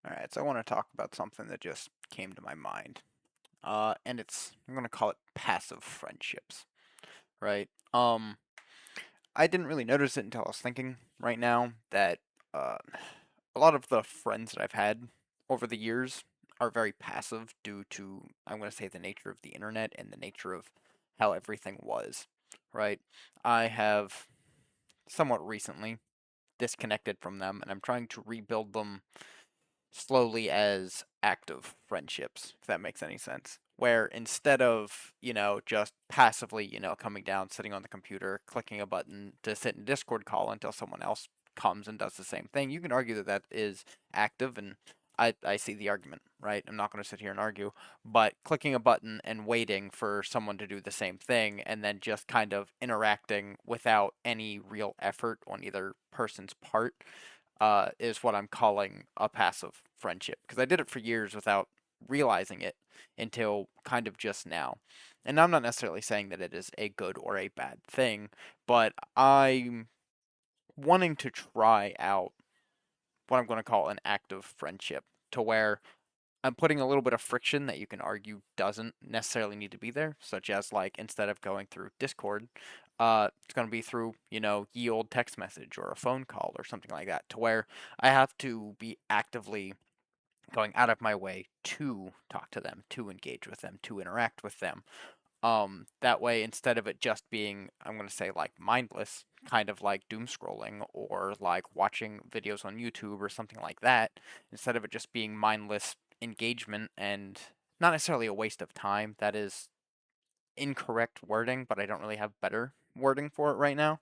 Alright, so I want to talk about something that just came to my mind. And I'm going to call it passive friendships, right? I didn't really notice it until I was thinking right now that uh, a lot of the friends that I've had over the years are very passive due to, I'm going to say, the nature of the internet and the nature of how everything was, right? I have somewhat recently disconnected from them, and I'm trying to rebuild them slowly as active friendships, if that makes any sense. Where instead of, just passively, coming down, sitting on the computer, clicking a button to sit in a Discord call until someone else comes and does the same thing, you can argue that that is active, and I see the argument, right? I'm not going to sit here and argue, but clicking a button and waiting for someone to do the same thing and then just kind of interacting without any real effort on either person's part is what I'm calling a passive friendship. Because I did it for years without realizing it until kind of just now. And I'm not necessarily saying that it is a good or a bad thing, but I'm wanting to try out what I'm going to call an active friendship to where I'm putting a little bit of friction that you can argue doesn't necessarily need to be there, such as like instead of going through Discord, it's going to be through, ye old text message or a phone call or something like that, to where I have to be actively going out of my way to talk to them, to engage with them, to interact with them. That way, instead of it just being, I'm going to say, like mindless, kind of like doom scrolling or like watching videos on YouTube or something like that, instead of it just being mindless engagement and not necessarily a waste of time, that is incorrect wording, but I don't really have better wording for it right now.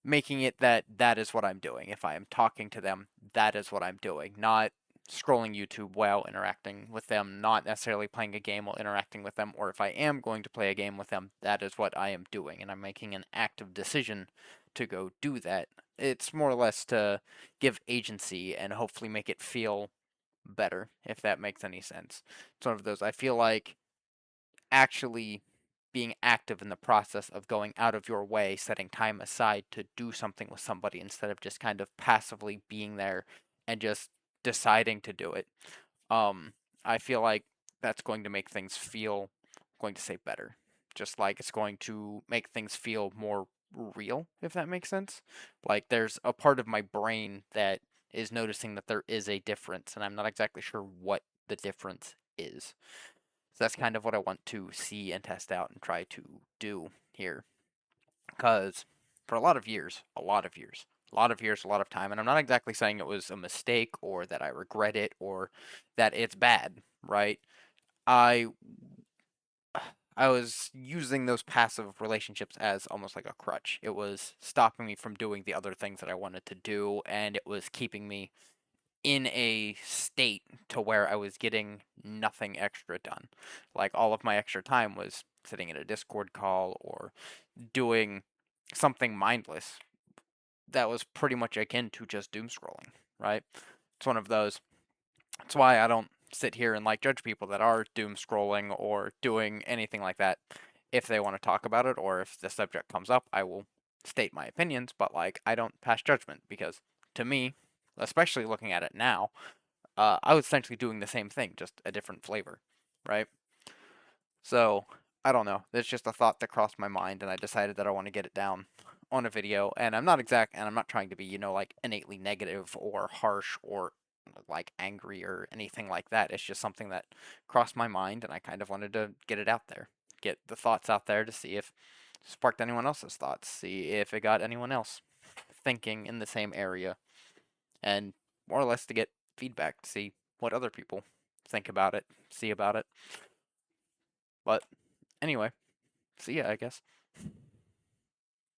Making it that that is what I'm doing. If I am talking to them, that is what I'm doing, not scrolling YouTube while interacting with them, not necessarily playing a game while interacting with them, or if I am going to play a game with them, that is what I am doing, and I'm making an active decision to go do that. It's more or less to give agency and hopefully make it feel better, if that makes any sense. It's one of those, I feel like actually being active in the process of going out of your way, setting time aside to do something with somebody instead of just kind of passively being there and just deciding to do it. Um, I feel like that's going to make things feel, I'm going to say better. Just like it's going to make things feel more real, if that makes sense. Like there's a part of my brain that is noticing that there is a difference, and I'm not exactly sure what the difference is. So that's kind of what I want to see and test out and try to do here. Because for a lot of time, and I'm not exactly saying it was a mistake or that I regret it or that it's bad, right? I I was using those passive relationships as almost like a crutch. It was stopping me from doing the other things that I wanted to do, and it was keeping me in a state to where I was getting nothing extra done. Like all of my extra time was sitting in a Discord call or doing something mindless that was pretty much akin to just doom scrolling, right? It's one of those. That's why I don't sit here and like judge people that are doom scrolling or doing anything like that. If they want to talk about it or if the subject comes up, I will state my opinions, but like I don't pass judgment because to me, especially looking at it now, I was essentially doing the same thing, just a different flavor, right? So I don't know. It's just a thought that crossed my mind, and I decided that I want to get it down on a video. And I'm not trying to be, like innately negative or harsh or like angry or anything like that. It's just something that crossed my mind, and I kind of wanted to get it out there, get the thoughts out there to see if it sparked anyone else's thoughts, see if it got anyone else thinking in the same area, and more or less to get feedback to see what other people think about it, see about it. But anyway, see ya, I guess.